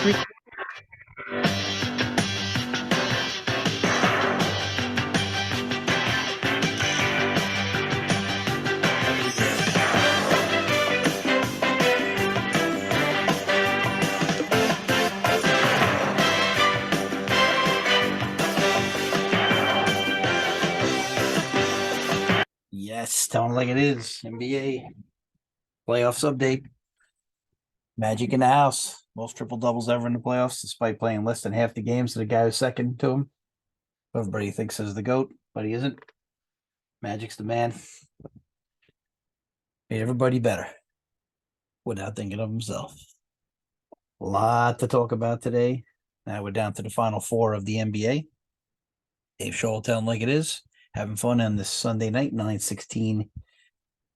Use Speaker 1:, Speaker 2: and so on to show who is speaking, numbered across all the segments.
Speaker 1: Yes, telling like it is. NBA playoffs update. Magic in the house. Most triple doubles ever in the playoffs, despite playing less than half the games. The guy who's second to him. Everybody thinks is the GOAT, but he isn't. Magic's the man. Made everybody better without thinking of himself. A lot to talk about today. Now we're down to the final four of the NBA. Dave Shaw telling like it is. Having fun on this Sunday night, 9:16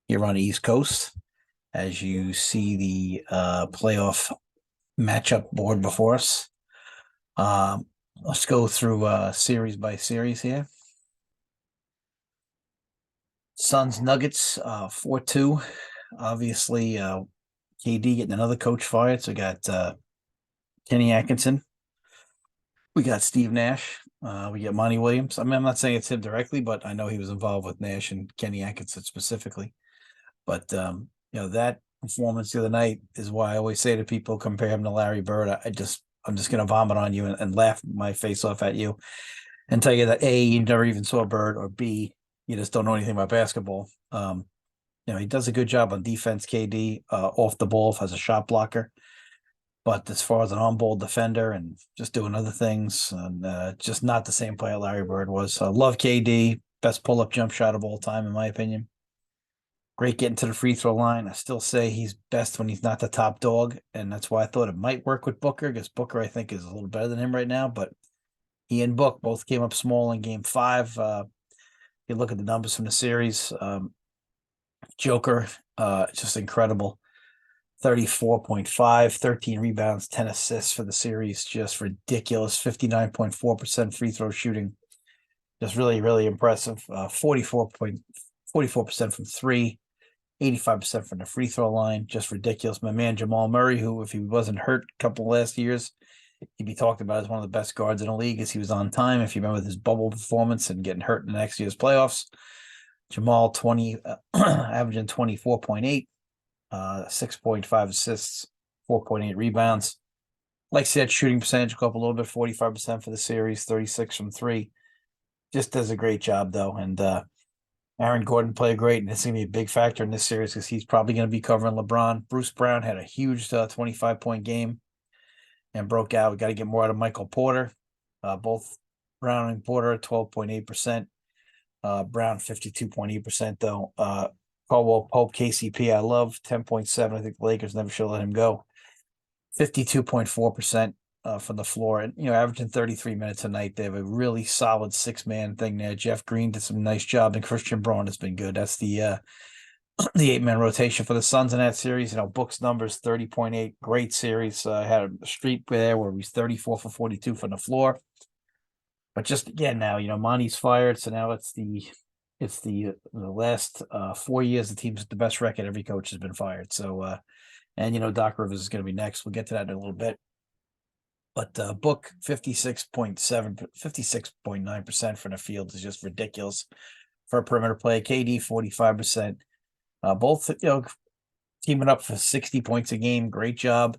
Speaker 1: here on the East Coast. As you see the playoff matchup board before us. Let's go through series by series here. Suns Nuggets 4-2. Obviously, KD getting another coach fired. So we got Kenny Atkinson. We got Steve Nash. We get Monty Williams. I mean, I'm not saying it's him directly, but I know he was involved with Nash and Kenny Atkinson specifically. But that performance the other night is why I always say to people, compare him to Larry Bird. I'm just going to vomit on you and laugh my face off at you and tell you that A, you never even saw Bird, or B, you just don't know anything about basketball. He does a good job on defense, KD, off the ball as a shot blocker. But as far as an on-ball defender and just doing other things, and just not the same player Larry Bird was. I love KD, best pull-up jump shot of all time, in my opinion. Great getting to the free throw line. I still say he's best when he's not the top dog, and that's why I thought it might work with Booker, because Booker, I think, is a little better than him right now, but he and Book both came up small in game 5. You look at the numbers from the series. Joker, just incredible. 34.5, 13 rebounds, 10 assists for the series. Just ridiculous. 59.4% free throw shooting. Just really, really impressive. 44% from three, 85% from the free throw line. Just ridiculous. My man Jamal Murray, who, if he wasn't hurt a couple last years, he'd be talked about as one of the best guards in the league, as he was on time. If you remember his bubble performance and getting hurt in the next year's playoffs, Jamal averaging 24.8, 6.5 assists, 4.8 rebounds. Like I said, shooting percentage go up a little bit, 45% for the series, 36 from three. Just does a great job though, and Aaron Gordon played great, and it's going to be a big factor in this series because he's probably going to be covering LeBron. Bruce Brown had a huge 25-point game and broke out. We got to get more out of Michael Porter. Both Brown and Porter at 12.8%. Brown 52.8% though. Caldwell Pope, KCP, I love 10.7. I think the Lakers never should let him go. 52.4% from the floor, and averaging 33 minutes a night. They have a really solid 6-man thing there. Jeff Green did some nice job, and Christian Braun has been good. That's the 8-man rotation for the Suns in that series. Book's numbers 30.8, great series. Had a streak there where he's 34 for 42 from the floor. But just again now, Monty's fired, so now it's the last 4 years the team's the best record. Every coach has been fired. So and Doc Rivers is going to be next. We'll get to that in a little bit. But Book 56.9% from the field is just ridiculous for a perimeter play. KD 45%. Both teaming up for 60 points a game. Great job.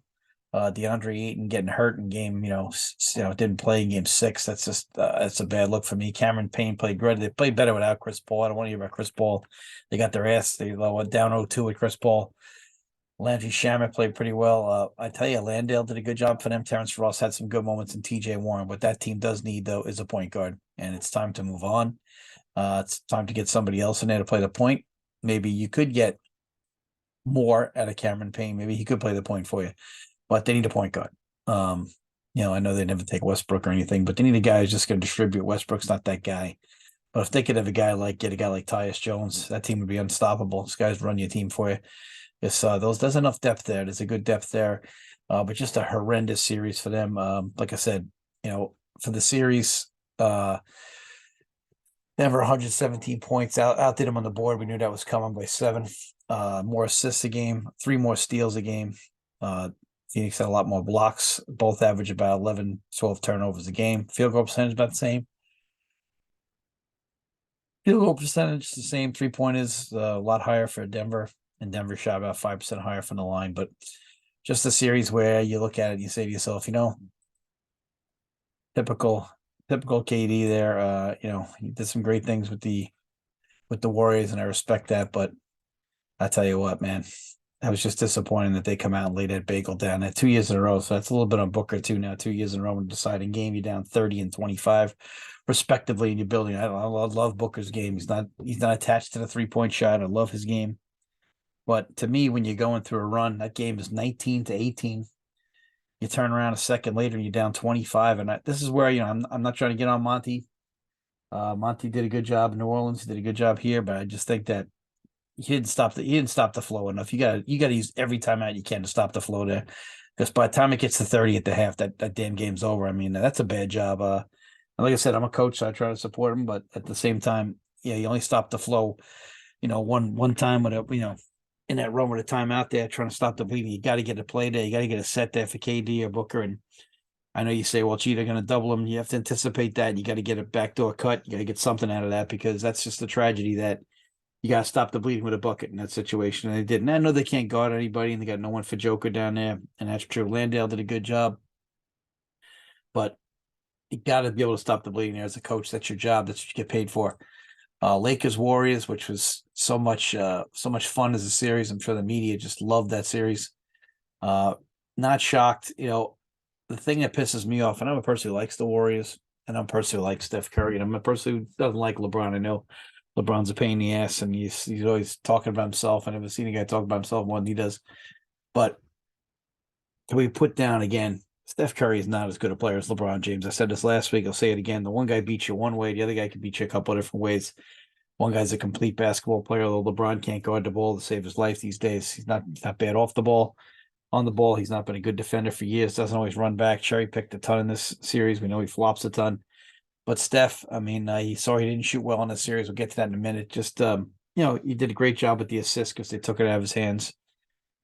Speaker 1: DeAndre Ayton getting hurt in game, didn't play in game 6. That's just that's a bad look for me. Cameron Payne played great. They played better without Chris Paul. I don't want to hear about Chris Paul. They got their ass. They went down 0-2 with Chris Paul. Landry Shamet played pretty well. I tell you, Landale did a good job for them. Terrence Ross had some good moments in TJ Warren. What that team does need, though, is a point guard, and it's time to move on. It's time to get somebody else in there to play the point. Maybe you could get more out of Cameron Payne. Maybe he could play the point for you, but they need a point guard. I know they never take Westbrook or anything, but they need a guy who's just going to distribute. Westbrook's not that guy. But if they could have get a guy like Tyus Jones, that team would be unstoppable. This guy's run your team for you. There's enough depth there. There's a good depth there, but just a horrendous series for them. Like I said, for the series, Denver 117 points, outdid them on the board. We knew that was coming by 7. More assists a game, 3 more steals a game. Phoenix had a lot more blocks. Both average about 11, 12 turnovers a game. Field goal percentage about the same. Field goal percentage is the same. 3-pointers a lot higher for Denver, and Denver shot about 5% higher from the line. But just a series where you look at it and you say to yourself, typical KD there. He did some great things with the Warriors, and I respect that. But I tell you what, man, that was just disappointing that they come out and laid that bagel down. That 2 years in a row. So that's a little bit on Booker too now. 2 years in a row in a deciding game. You're down 30 and 25, respectively, in your building. I love Booker's game. He's not attached to the 3-point shot. I love his game. But to me, when you're going through a run, that game is 19-18. You turn around a second later and you're down 25. And this is where, I'm not trying to get on Monty. Monty did a good job in New Orleans. He did a good job here, but I just think that he didn't stop the flow enough. You gotta use every timeout you can to stop the flow there. Because by the time it gets to 30 at the half, that damn game's over. I mean, that's a bad job. Like I said, I'm a coach, so I try to support him, but at the same time, yeah, you only stop the flow, one time with in that run with a timeout there, trying to stop the bleeding. You got to get a play there. You got to get a set there for KD or Booker. And I know you say, well, gee, they're going to double him. You have to anticipate that. You got to get a backdoor cut. You got to get something out of that, because that's just a tragedy that you got to stop the bleeding with a bucket in that situation. And they didn't. I know they can't guard anybody, and they got no one for Joker down there. And that's true. Landale did a good job. But you got to be able to stop the bleeding there as a coach. That's your job. That's what you get paid for. Lakers Warriors, which was so much fun as a series. I'm sure the media just loved that series. Not shocked. The thing that pisses me off, and I'm a person who likes the Warriors, and I'm a person who likes Steph Curry, and I'm a person who doesn't like LeBron. I know LeBron's a pain in the ass, and he's always talking about himself. I never seen a guy talk about himself more than he does. But can we put down again? Steph Curry is not as good a player as LeBron James. I said this last week. I'll say it again. The one guy beats you one way. The other guy can beat you a couple of different ways. One guy's a complete basketball player, although LeBron can't guard the ball to save his life these days. He's not bad off the ball. On the ball, he's not been a good defender for years. Doesn't always run back. Cherry picked a ton in this series. We know he flops a ton. But Steph, I mean, he didn't shoot well in the series. We'll get to that in a minute. Just, he did a great job with the assist because they took it out of his hands.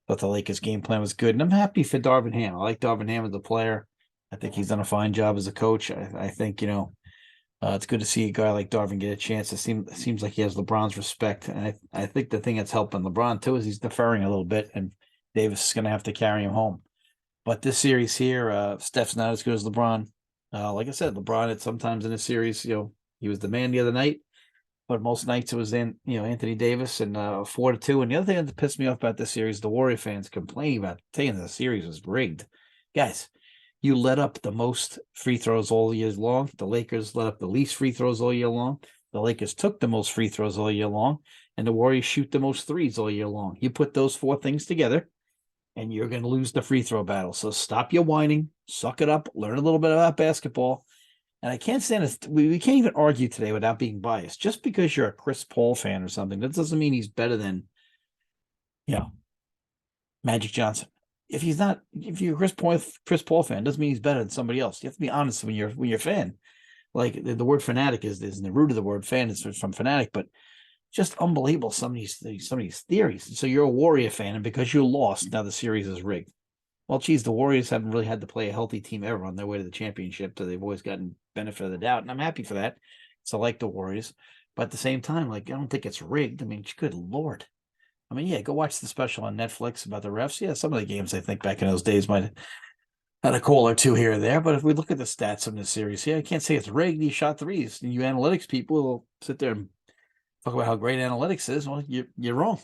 Speaker 1: Thought the Lakers' game plan was good. And I'm happy for Darvin Ham. I like Darvin Ham as a player. I think he's done a fine job as a coach. I think, it's good to see a guy like Darvin get a chance. It seems like he has LeBron's respect. And I think the thing that's helping LeBron, too, is he's deferring a little bit. And Davis is going to have to carry him home. But this series here, Steph's not as good as LeBron. Like I said, LeBron had sometimes in a series, he was the man the other night. But most nights it was Anthony Davis, and 4-2. And the other thing that pissed me off about this series, the Warrior fans complaining about saying the series was rigged. Guys, you let up the most free throws all year long. The Lakers let up the least free throws all year long. The Lakers took the most free throws all year long, and the Warriors shoot the most threes all year long. You put those four things together, and you're going to lose the free throw battle. So stop your whining, suck it up, learn a little bit about basketball. And I can't stand it. We can't even argue today without being biased. Just because you're a Chris Paul fan or something, that doesn't mean he's better than, Magic Johnson. If you're a Chris Paul fan, doesn't mean he's better than somebody else. You have to be honest when you're a fan. Like the word fanatic is the root of the word fan is from fanatic, but just unbelievable some of these theories. So you're a Warrior fan, and because you lost, now the series is rigged. Well, geez, the Warriors haven't really had to play a healthy team ever on their way to the championship, so they've always gotten benefit of the doubt, and I'm happy for that. So I like the Warriors, but at the same time, I don't think it's rigged. I mean, good Lord. I mean, yeah, go watch the special on Netflix about the refs. Yeah, some of the games I think back in those days might have had a call or two here or there, but if we look at the stats in this series, I can't say it's rigged. He shot threes, and you analytics people will sit there and talk about how great analytics is. Well, you're wrong.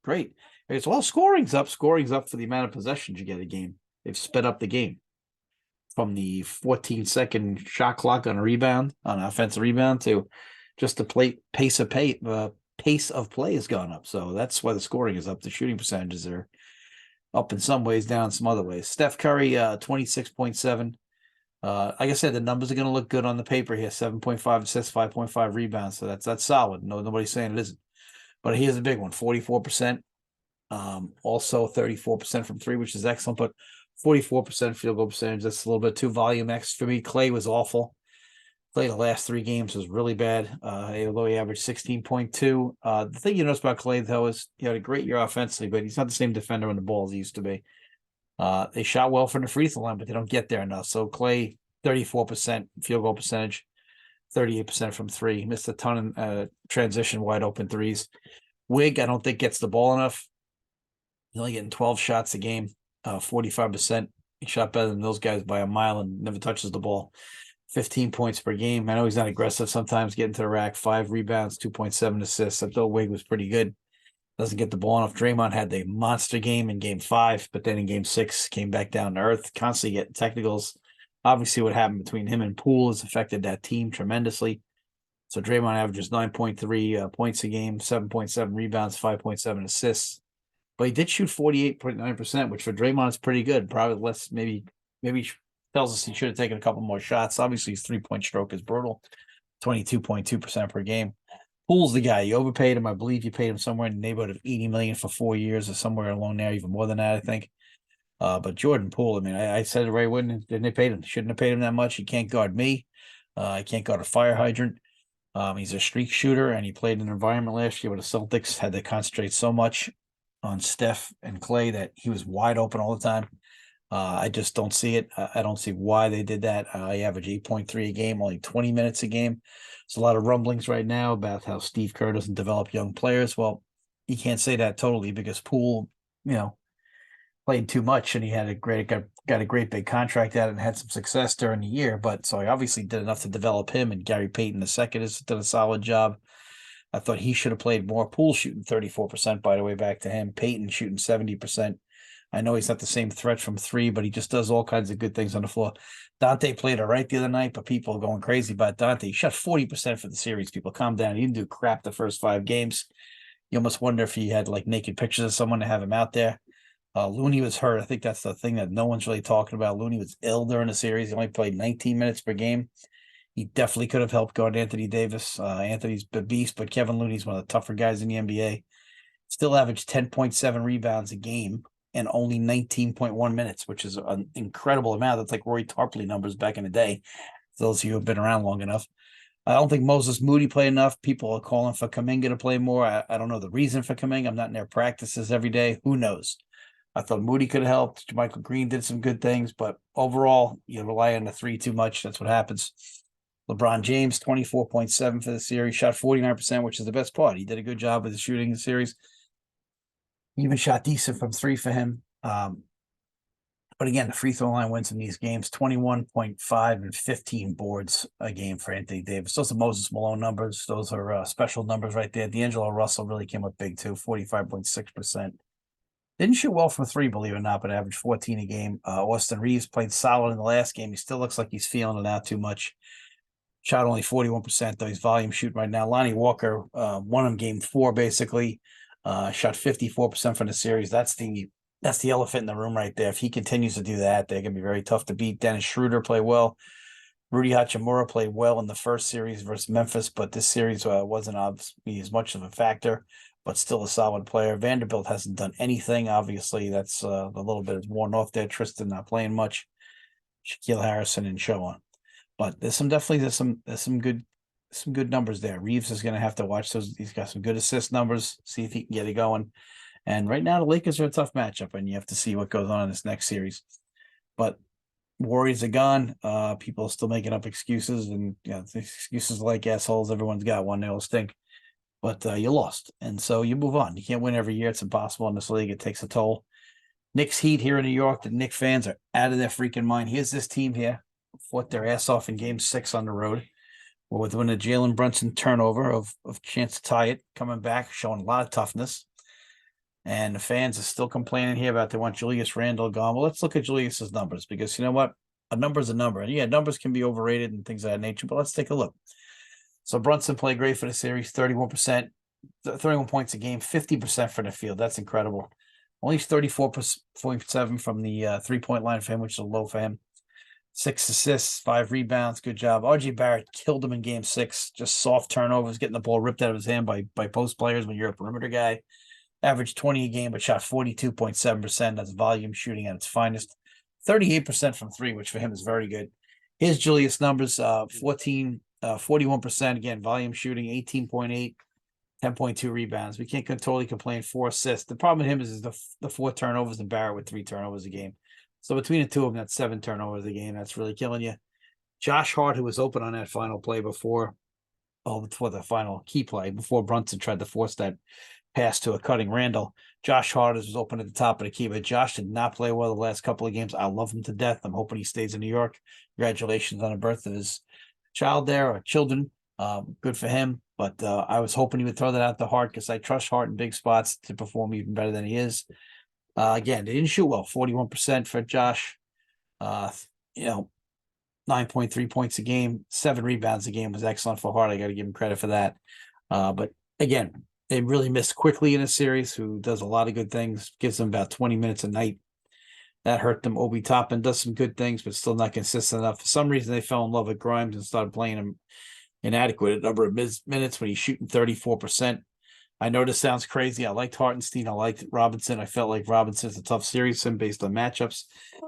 Speaker 1: Great. It's scoring's up. Scoring's up for the amount of possessions you get a game. They've sped up the game from the 14-second shot clock on an offensive rebound, to just the pace of play has gone up. So that's why the scoring is up. The shooting percentages are up in some ways, down in some other ways. Steph Curry, 26.7. Like I said, the numbers are going to look good on the paper here. 7.5 assists, 5.5 rebounds. So that's solid. Nobody's saying it isn't. But here's a big one: 44%. Also 34% from three, which is excellent, but 44% field goal percentage. That's a little bit too volume X for me. Clay was awful. Clay, the last 3 games was really bad. Although he averaged 16.2. The thing you notice about Clay, though, is he had a great year offensively, but he's not the same defender on the ball as he used to be. They shot well from the free throw line, but they don't get there enough. So Clay, 34% field goal percentage, 38% from three. Missed a ton of transition wide open threes. Wig, I don't think gets the ball enough. He's only getting 12 shots a game, 45%. He shot better than those guys by a mile and never touches the ball. 15 points per game. I know he's not aggressive sometimes, getting to the rack, 5 rebounds, 2.7 assists. I thought Wig was pretty good. Doesn't get the ball enough. Draymond had the monster game in game 5, but then in game 6 came back down to earth, constantly getting technicals. Obviously, what happened between him and Poole has affected that team tremendously. So Draymond averages 9.3 points a game, 7.7 rebounds, 5.7 assists. But he did shoot 48.9%, which for Draymond is pretty good. Probably less, maybe tells us he should have taken a couple more shots. Obviously, his 3-point stroke is brutal, 22.2% per game. Poole's the guy. You overpaid him. I believe you paid him somewhere in the neighborhood of $80 million for 4 years or somewhere along there, even more than that, I think. But Jordan Poole, I mean, I said it right when they paid him. Shouldn't have paid him that much. He can't guard me. He can't guard a fire hydrant. He's a streak shooter, and he played in an environment last year where the Celtics had to concentrate so much on Steph and Clay that he was wide open all the time. I just don't see it. I don't see why they did that. He averaged 8.3 a game, only 20 minutes a game. There's a lot of rumblings right now about how Steve Kerr doesn't develop young players. Well, you can't say that totally because Poole, played too much and he had got a great big contract at it and had some success during the year. But so he obviously did enough to develop him. And Gary Payton II has done a solid job. I thought he should have played more. Poole shooting 34%, by the way, back to him. Payton shooting 70%. I know he's not the same threat from three, but he just does all kinds of good things on the floor. Dante played all right the other night, but people are going crazy about Dante. He shot 40% for the series. People, calm down. He didn't do crap the first 5 games. You almost wonder if he had like naked pictures of someone to have him out there. Looney was hurt. I think that's the thing that no one's really talking about. Looney was ill during the series. He only played 19 minutes per game. He definitely could have helped guard Anthony Davis. Anthony's a beast, but Kevin Looney's one of the tougher guys in the NBA. Still averaged 10.7 rebounds a game and only 19.1 minutes, which is an incredible amount. That's like Roy Tarpley numbers back in the day. Those of you who have been around long enough. I don't think Moses Moody played enough. People are calling for Kuminga to play more. I don't know the reason for Kuminga. I'm not in their practices every day. Who knows? I thought Moody could have helped. Michael Green did some good things, but overall, you rely on the 3 too much. That's what happens. LeBron James, 24.7 for the series, shot 49%, which is the best part. He did a good job with the shooting in the series. He even shot decent from 3 for him. But again, the free throw line wins in these games, 21.5 and 15 boards a game for Anthony Davis. Those are Moses Malone numbers. Those are special numbers right there. D'Angelo Russell really came up big too, 45.6%. Didn't shoot well from 3, believe it or not, but averaged 14 a game. Austin Reeves played solid in the last game. He still looks like he's feeling it out too much. Shot only 41%, though he's volume shooting right now. Lonnie Walker won him game 4, basically. Shot 54% from the series. That's the elephant in the room right there. If he continues to do that, they're going to be very tough to beat. Dennis Schroeder played well. Rudy Hachimura played well in the first series versus Memphis, but this series wasn't obviously as much of a factor, but still a solid player. Vanderbilt hasn't done anything. Obviously, that's a little bit worn off there. Tristan not playing much. Shaquille Harrison and so on. But there's some good numbers there. Reeves is going to have to watch those. He's got some good assist numbers. See if he can get it going. And right now, the Lakers are a tough matchup, and you have to see what goes on in this next series. But Warriors are gone. People are still making up excuses, and excuses like assholes. Everyone's got one. They all stink. But you lost, and so you move on. You can't win every year. It's impossible in this league. It takes a toll. Knicks Heat here in New York. The Knicks fans are out of their freaking mind. Here's this team here. Fought their ass off in game 6 on the road. With when a Jalen Brunson turnover of chance to tie it, coming back, showing a lot of toughness. And the fans are still complaining here about they want Julius Randle gone. Well, let's look at Julius's numbers because you know what? A number is a number. And yeah, numbers can be overrated and things of that nature, but let's take a look. So Brunson played great for the series, 31%, 31 points a game, 50% from the field. That's incredible. Only 34.7 from the 3-point line for him, which is low for him. 6 assists, 5 rebounds. Good job. RJ Barrett killed him in game 6. Just soft turnovers, getting the ball ripped out of his hand by post players when you're a perimeter guy. Averaged 20 a game, but shot 42.7%. That's volume shooting at its finest. 38% from 3, which for him is very good. Here's Julius numbers, 41%. Again, volume shooting, 18.8, 10.2 rebounds. We can't totally complain. 4 assists. The problem with him is the 4 turnovers and Barrett with 3 turnovers a game. So between the two of them, that's 7 turnovers a game. That's really killing you. Josh Hart, who was open on that final play before the final key play, before Brunson tried to force that pass to a cutting Randall. Josh Hart was open at the top of the key, but Josh did not play well the last couple of games. I love him to death. I'm hoping he stays in New York. Congratulations on the birth of his child there, or children. Good for him. But I was hoping he would throw that out to Hart, because I trust Hart in big spots to perform even better than he is. Again, they didn't shoot well, 41% for Josh. You know, 9.3 points a game, 7 rebounds a game was excellent for Hart. I got to give him credit for that. But again, they really missed Quickly in a series, who does a lot of good things, gives them about 20 minutes a night. That hurt them. Obi Toppin does some good things, but still not consistent enough. For some reason, they fell in love with Grimes and started playing him inadequate a number of minutes when he's shooting 34%. I know this sounds crazy. I liked Hartenstein. I liked Robinson. I felt like Robinson's a tough series for him based on matchups.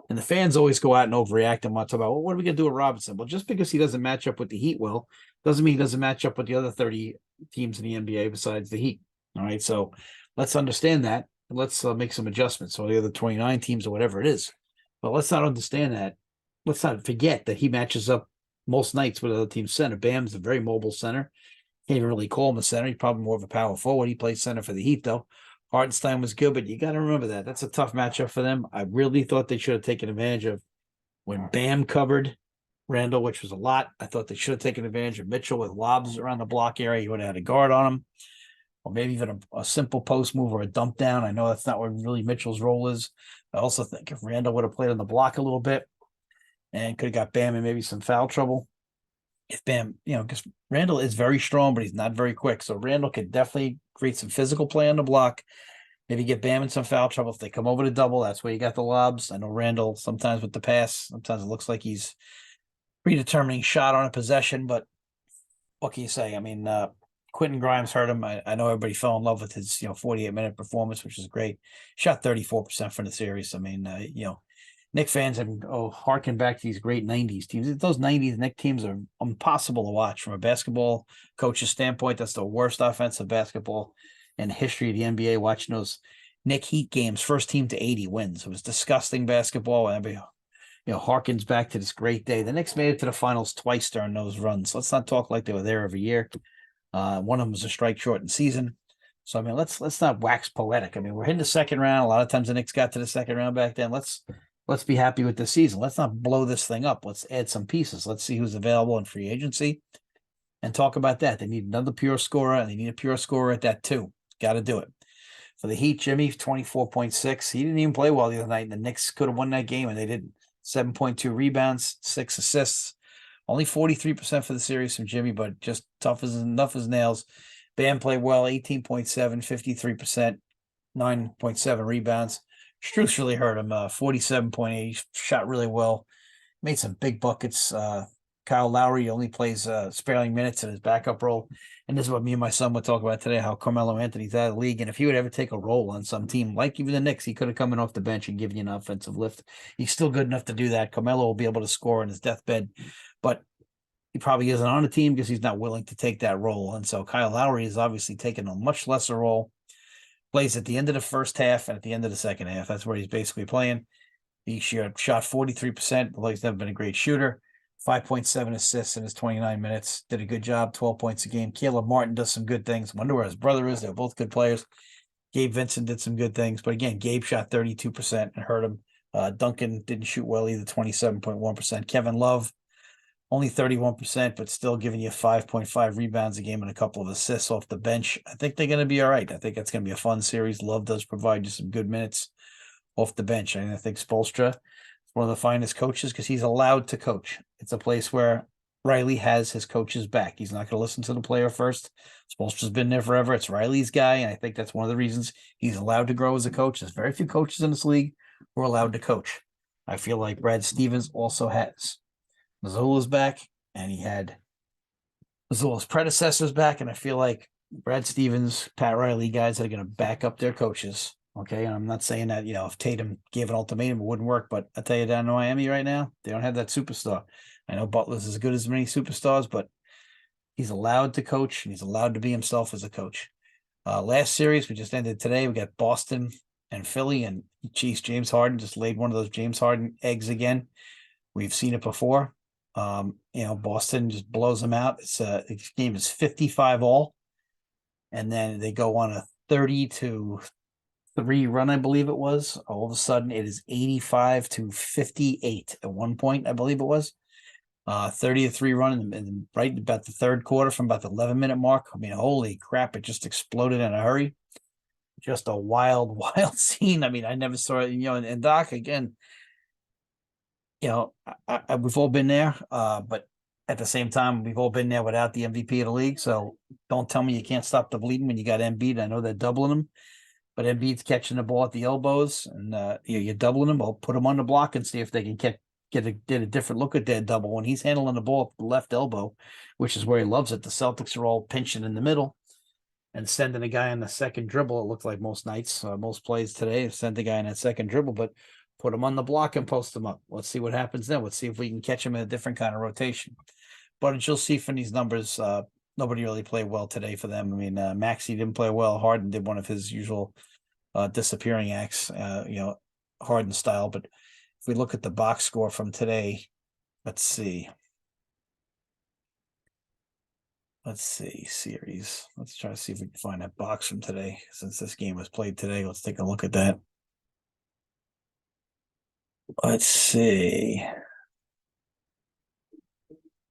Speaker 1: And the fans always go out and overreact and want to talk about, well, what are we going to do with Robinson? Well, just because he doesn't match up with the Heat well, doesn't mean he doesn't match up with the other 30 teams in the NBA besides the Heat. All right. So let's understand that. And let's make some adjustments. So the other 29 teams or whatever it is. But let's not understand that. Let's not forget that he matches up most nights with other teams' center. Bam's a very mobile center. Can't even really call him a center. He's probably more of a power forward. He plays center for the Heat, though. Hartenstein was good, but you got to remember that. That's a tough matchup for them. I really thought they should have taken advantage of when Bam covered Randall, which was a lot. I thought they should have taken advantage of Mitchell with lobs around the block area. He would have had a guard on him, or maybe even a simple post move or a dump down. I know that's not what really Mitchell's role is. I also think if Randall would have played on the block a little bit and could have got Bam in maybe some foul trouble, if Bam, because Randall is very strong, but he's not very quick. So Randall could definitely create some physical play on the block. Maybe get Bam in some foul trouble. If they come over to double, that's where you got the lobs. I know Randall sometimes with the pass, sometimes it looks like he's predetermining shot on a possession, but what can you say? I mean, Quentin Grimes hurt him. I know everybody fell in love with his, 48-minute performance, which is great. Shot 34% for the series. I mean, Knick fans have harken back to these great 90s teams. Those 90s Knick teams are impossible to watch from a basketball coach's standpoint. That's the worst offensive basketball in the history of the NBA. Watching those Knick Heat games, first team to 80 wins. It was disgusting basketball. And everybody, harkens back to this great day. The Knicks made it to the finals twice during those runs. Let's not talk like they were there every year. One of them was a strike shortened season. So, I mean, let's not wax poetic. I mean, we're hitting the second round. A lot of times the Knicks got to the second round back then. Let's be happy with this season. Let's not blow this thing up. Let's add some pieces. Let's see who's available in free agency and talk about that. They need another pure scorer, and they need a pure scorer at that too. Got to do it. For the Heat, Jimmy, 24.6. He didn't even play well the other night, and the Knicks could have won that game, and they didn't. 7.2 rebounds, 6 assists. Only 43% for the series from Jimmy, but just tough as nails. Bam played well, 18.7, 53%, 9.7 rebounds. Strus really hurt him, 47.8. Shot really well. Made some big buckets. Kyle Lowry only plays sparing minutes in his backup role. And this is what me and my son would talk about today, how Carmelo Anthony's out of the league. And if he would ever take a role on some team, like even the Knicks, he could have come in off the bench and given you an offensive lift. He's still good enough to do that. Carmelo will be able to score in his deathbed, but he probably isn't on the team because he's not willing to take that role. And so Kyle Lowry is obviously taking a much lesser role. Plays at the end of the first half and at the end of the second half. That's where he's basically playing. He shot 43%, but he's never been a great shooter. 5.7 assists in his 29 minutes. Did a good job, 12 points a game. Caleb Martin does some good things. Wonder where his brother is. They're both good players. Gabe Vincent did some good things. But again, Gabe shot 32% and hurt him. Duncan didn't shoot well either, 27.1%. Kevin Love, only 31%, but still giving you 5.5 rebounds a game and a couple of assists off the bench. I think they're going to be all right. I think that's going to be a fun series. Love does provide you some good minutes off the bench. And I think Spoelstra is one of the finest coaches because he's allowed to coach. It's a place where Riley has his coach's back. He's not going to listen to the player first. Spoelstra's been there forever. It's Riley's guy, and I think that's one of the reasons he's allowed to grow as a coach. There's very few coaches in this league who are allowed to coach. I feel like Brad Stevens also has. Mazzulla's back, and he had Mazzulla's predecessors back, and I feel like Brad Stevens, Pat Riley, guys that are going to back up their coaches. Okay, and I'm not saying that, if Tatum gave an ultimatum, it wouldn't work, but I tell you, down in Miami right now, they don't have that superstar. I know Butler's as good as many superstars, but he's allowed to coach, and he's allowed to be himself as a coach. Last series, we just ended today. We got Boston and Philly, and geez, James Harden just laid one of those James Harden eggs again. We've seen it before. Boston just blows them out. This game is 55 all, and then they go on a 30-3 run, I believe it was. All of a sudden, it is 85-58 at one point, I believe it was. 30-3 run and right about the third quarter from about the 11-minute mark. I mean, holy crap, it just exploded in a hurry. Just a wild, wild scene. I mean, I never saw it, and Doc, again, we've all been there, but at the same time, we've all been there without the MVP of the league. So don't tell me you can't stop the bleeding when you got Embiid. I know they're doubling him, but Embiid's catching the ball at the elbows, and you're doubling him. Well, put him on the block and see if they can get a different look at their double when he's handling the ball at the left elbow, which is where he loves it. The Celtics are all pinching in the middle and sending a guy on the second dribble. It looked like most nights, most plays today, send the guy on that second dribble, but put him on the block and post him up. Let's see what happens then. Let's see if we can catch him in a different kind of rotation. But as you'll see from these numbers, nobody really played well today for them. I mean, Maxey didn't play well. Harden did one of his usual disappearing acts, Harden style. But if we look at the box score from today, let's see, series. Let's try to see if we can find that box from today. Since this game was played today, let's take a look at that. Let's see.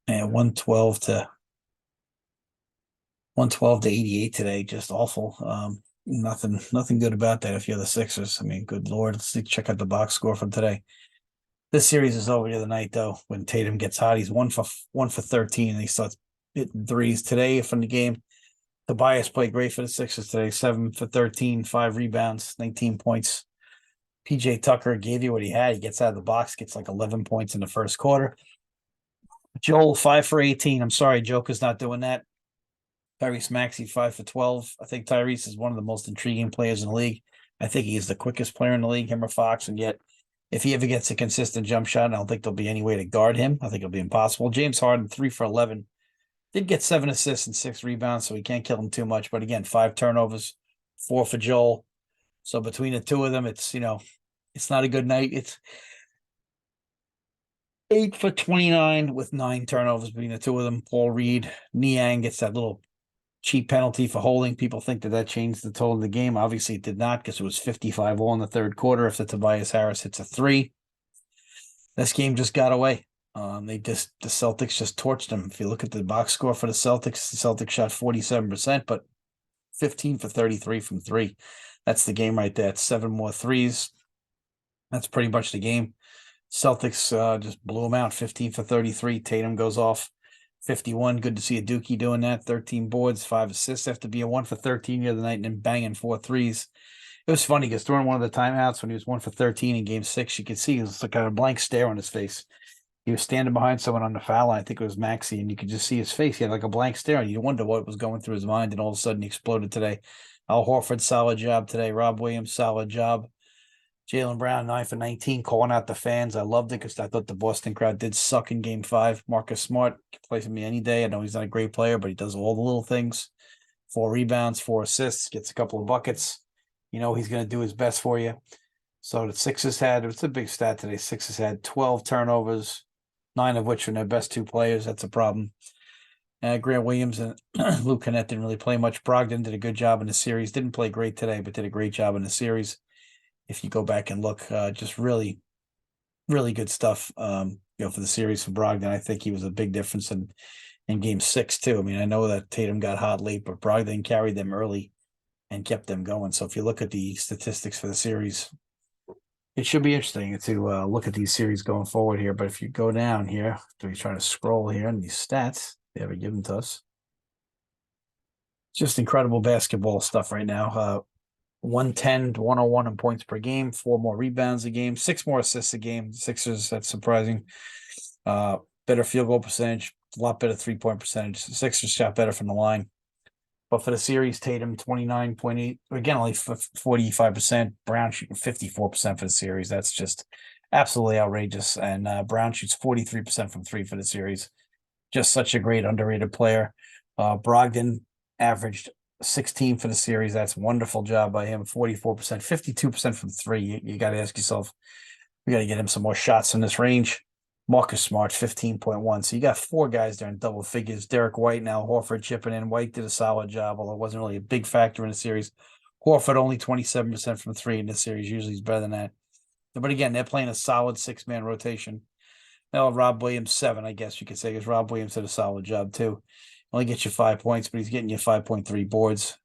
Speaker 1: And 112 to 88 today. Just awful. Nothing good about that if you're the Sixers. I mean, good Lord. Let's check out the box score from today. This series is over the other night, though. When Tatum gets hot, he's 1 for 13, and he starts hitting threes today from the game. Tobias played great for the Sixers today. 7 for 13, 5 rebounds, 19 points. PJ Tucker gave you what he had. He gets out of the box, gets like 11 points in the first quarter. Joel, 5 for 18. I'm sorry, Joker's not doing that. Tyrese Maxey, 5 for 12. I think Tyrese is one of the most intriguing players in the league. I think he is the quickest player in the league, him or Fox, and yet if he ever gets a consistent jump shot, I don't think there'll be any way to guard him. I think it'll be impossible. James Harden, 3 for 11. Did get 7 assists and 6 rebounds, so we can't kill him too much. But again, 5 turnovers, 4 for Joel. So between the two of them, it's not a good night. It's 8 for 29 with 9 turnovers between the two of them. Paul Reed, Niang gets that little cheap penalty for holding. People think that changed the total of the game. Obviously, it did not, because it was 55 all in the third quarter. If the Tobias Harris hits a 3, this game just got away. The Celtics just torched them. If you look at the box score for the Celtics shot 47%, but 15 for 33 from 3. That's the game right there. It's 7 more threes. That's pretty much the game. Celtics just blew them out. 15 for 33. Tatum goes off 51. Good to see a Dookie doing that. 13 boards, 5 assists after being 1 for 13 the other night and then banging 4 threes. It was funny because during one of the timeouts when he was 1 for 13 in game 6, you could see it was like a blank stare on his face. He was standing behind someone on the foul line. I think it was Maxey, and you could just see his face. He had like a blank stare, and you wonder what was going through his mind, and all of a sudden he exploded today. Al Horford, solid job today. Rob Williams, solid job. Jaylen Brown, 9 for 19, calling out the fans. I loved it because I thought the Boston crowd did suck in game 5. Marcus Smart can play for me any day. I know he's not a great player, but he does all the little things. 4 rebounds, 4 assists, gets a couple of buckets. He's going to do his best for you. So the Sixers it's a big stat today. Sixers had 12 turnovers, 9 of which were their best 2 players. That's a problem. Grant Williams and Luke Kennett didn't really play much. Brogdon did a good job in the series. Didn't play great today, but did a great job in the series. If you go back and look, just really, really good stuff, for the series for Brogdon. I think he was a big difference in game 6 too. I mean, I know that Tatum got hot late, but Brogdon carried them early and kept them going. So if you look at the statistics for the series, it should be interesting to look at these series going forward here. But if you go down here, we try to scroll here in these stats they ever given to us. Just incredible basketball stuff right now. 110 to 101 in points per game, 4 more rebounds a game, 6 more assists a game. Sixers, that's surprising. Better field goal percentage, a lot better 3-point percentage. The Sixers shot better from the line. But for the series, Tatum 29.8, again, only 45%. Brown shooting 54% for the series. That's just absolutely outrageous. And Brown shoots 43% from 3 for the series. Just such a great underrated player. Brogdon averaged 16 for the series. That's a wonderful job by him. 44%, 52% from three. You got to ask yourself, we got to get him some more shots from this range. Marcus Smart, 15.1. So you got four guys there in double figures. Derek White, now Horford chipping in. White did a solid job, although it wasn't really a big factor in the series. Horford only 27% from three in this series. Usually he's better than that. But again, they're playing a solid six-man rotation. Now Rob Williams, 7, I guess you could say, because Rob Williams did a solid job too. Only gets you 5 points, but he's getting you 5.3 boards.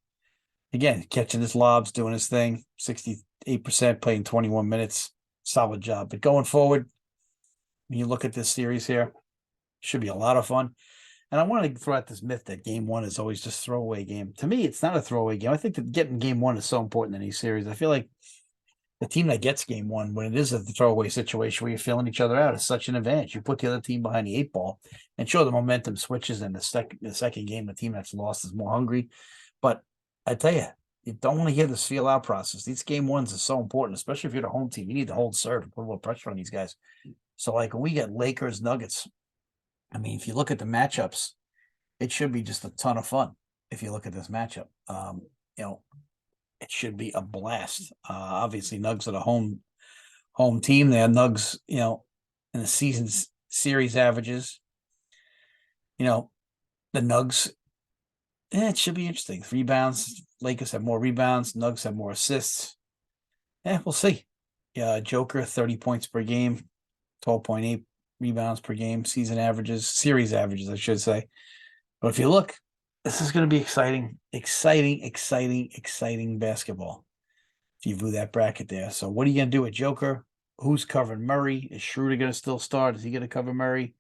Speaker 1: Again, catching his lobs, doing his thing, 68%, playing 21 minutes. Solid job. But going forward, when you look at this series here, should be a lot of fun. And I want to throw out this myth that game one is always just throwaway game. To me, it's not a throwaway game. I think that getting game one is so important in these series. I feel like the team that gets game one, when it is a throwaway situation where you're filling each other out, is such an advantage. You put the other team behind the 8 ball and show the momentum switches. And the second game, the team that's lost is more hungry. But I tell you, you don't want to hear this feel out process. These game ones are so important, especially if you're the home team. You need to hold serve and put a little pressure on these guys. So, like when we get Lakers Nuggets, I mean, if you look at the matchups, it should be just a ton of fun. If you look at this matchup, it should be a blast. Obviously, Nugs are the home team. They have Nugs, in the season series averages. The Nugs, it should be interesting. Rebounds, Lakers have more rebounds. Nugs have more assists. We'll see. Joker, 30 points per game, 12.8 rebounds per game, series averages, I should say. But if you look, this is going to be exciting basketball. If you view that bracket there. So what are you going to do with Joker? Who's covering Murray? Is Schroeder going to still start? Is he going to cover Murray?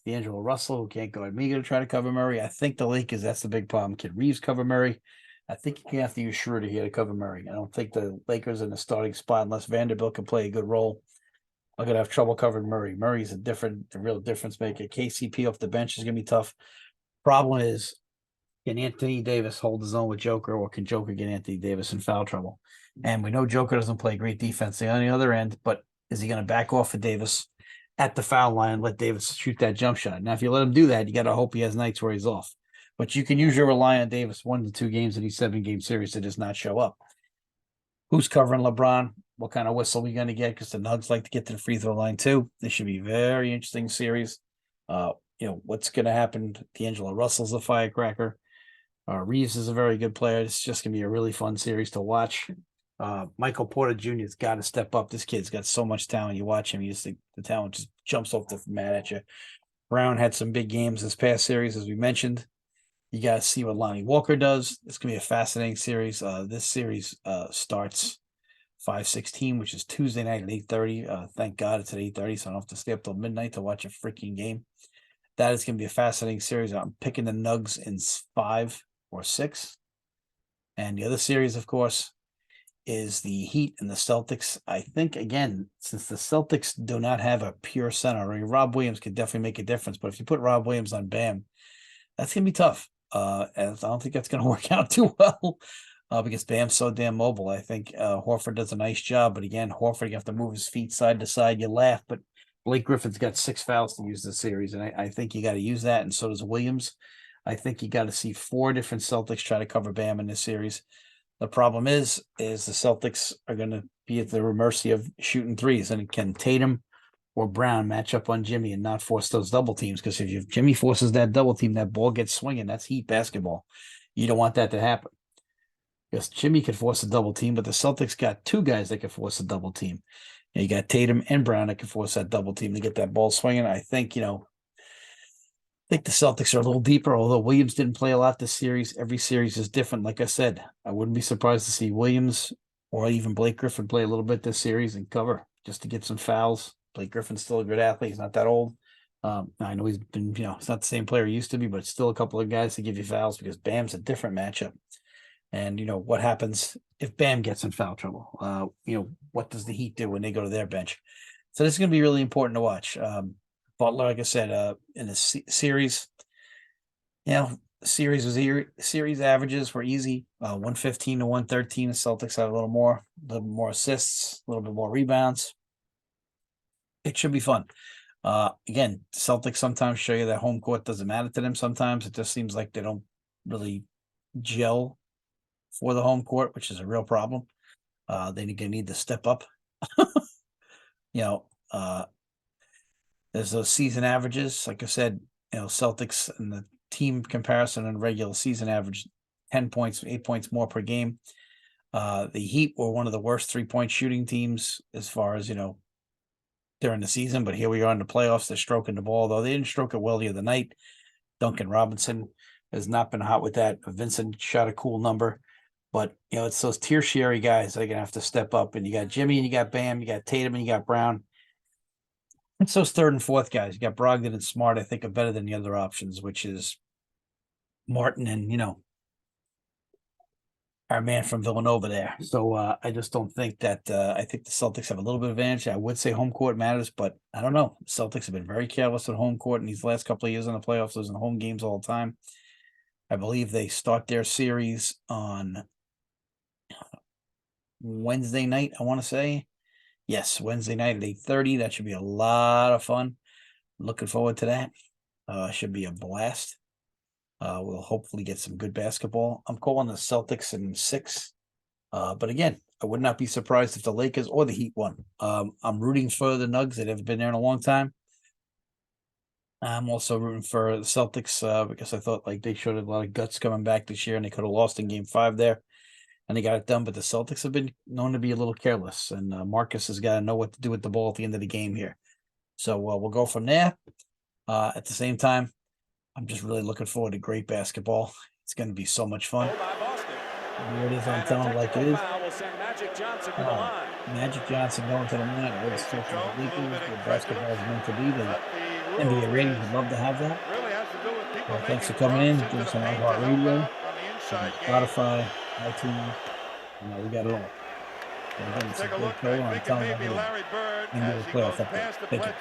Speaker 1: D'Angelo Russell, who can't guard me, going to try to cover Murray. I think the Lakers, that's the big problem. Can Reeves cover Murray? I think you have to use Schroeder here to cover Murray. I don't think the Lakers in the starting spot, unless Vanderbilt can play a good role, are going to have trouble covering Murray. Murray's a real difference maker. KCP off the bench is going to be tough. Problem is, can Anthony Davis hold his own with Joker, or can Joker get Anthony Davis in foul trouble? And we know Joker doesn't play great defense on the other end, but is he going to back off for Davis at the foul line and let Davis shoot that jump shot? Now, if you let him do that, you got to hope he has nights where he's off. But you can usually rely on Davis 1 to 2 games in these 7-game series to just not show up. Who's covering LeBron? What kind of whistle are we going to get? Because the Nugs like to get to the free throw line too. This should be a very interesting series. What's going to happen? D'Angelo Russell's a firecracker. Reeves is a very good player. It's just going to be a really fun series to watch. Michael Porter Jr. has got to step up. This kid's got so much talent. You watch him, you just think the talent just jumps off the mat at you. Brown had some big games this past series, as we mentioned. You got to see what Lonnie Walker does. It's going to be a fascinating series. This series starts 5/16, which is Tuesday night at 8:30. Thank God it's at 8:30, so I don't have to stay up till midnight to watch a freaking game. That is going to be a fascinating series. I'm picking the Nugs in 5 or 6. And the other series, of course, is the Heat and the Celtics. I think, again, since the Celtics do not have a pure center, Rob Williams could definitely make a difference. But if you put Rob Williams on Bam, that's going to be tough. And I don't think that's going to work out too well because Bam's so damn mobile. I think Horford does a nice job. But again, Horford, you have to move his feet side to side. You laugh, but Blake Griffin's got 6 fouls to use this series. And I think you got to use that. And so does Williams. I think you got to see 4 different Celtics try to cover Bam in this series. The problem is the Celtics are going to be at the mercy of shooting threes. And can Tatum or Brown match up on Jimmy and not force those double teams? Because if Jimmy forces that double team, that ball gets swinging. That's Heat basketball. You don't want that to happen. Because Jimmy could force a double team, but the Celtics got 2 guys that could force a double team. And you got Tatum and Brown that could force that double team to get that ball swinging. I think, the Celtics are a little deeper, although Williams didn't play a lot this series. Every series is different. Like I said, I wouldn't be surprised to see Williams or even Blake Griffin play a little bit this series and cover just to get some fouls. Blake Griffin's still a good athlete. He's not that old. I know he's been, he's not the same player he used to be, but still a couple of guys to give you fouls because Bam's a different matchup. And, what happens if Bam gets in foul trouble? What does the Heat do when they go to their bench? So this is going to be really important to watch. Butler, like I said, in the series, series averages were easy. 115 to 113. The Celtics had a little more assists, a little bit more rebounds. It should be fun. Again, Celtics sometimes show you that home court doesn't matter to them. Sometimes it just seems like they don't really gel for the home court, which is a real problem. They're gonna need to step up. You know, there's those season averages. Like I said, Celtics and the team comparison and regular season average 10 points, 8 points more per game. The Heat were one of the worst 3-point shooting teams as far as, during the season, but here we are in the playoffs. They're stroking the ball, though they didn't stroke it well the other night. Duncan Robinson has not been hot with that. Vincent shot a cool number, but it's those tertiary guys that are gonna have to step up. And you got Jimmy, and you got Bam, you got Tatum, and you got Brown. It's those third and fourth guys. You got Brogdon and Smart, I think, are better than the other options, which is Martin and our man from Villanova there. So I just don't think that I think the Celtics have a little bit of advantage. I would say home court matters, but I don't know. The Celtics have been very careless at home court in these last couple of years in the playoffs, losing home games all the time. I believe they start their series on Wednesday night, I want to say. Yes, Wednesday night at 8:30. That should be a lot of fun. Looking forward to that. Should be a blast. We'll hopefully get some good basketball. I'm calling the Celtics in 6. But again, I would not be surprised if the Lakers or the Heat won. I'm rooting for the Nugs that have been there in a long time. I'm also rooting for the Celtics because I thought they showed a lot of guts coming back this year, and they could have lost in Game 5 there, and they got it done. But the Celtics have been known to be a little careless, and Marcus has got to know what to do with the ball at the end of the game here. So we'll go from there. At the same time, I'm just really looking forward to great basketball. It's going to be so much fun. Here it is on telling like it is. Magic Johnson going to the line. I was talking to the Lakers where basketball is meant to be. The NBA ratings would love to have that. Well, thanks for coming in. Give us on iHeartRadio, Spotify, iTunes. We got it all. So again, it's a great show on telling everyone into the playoff update. Thank you.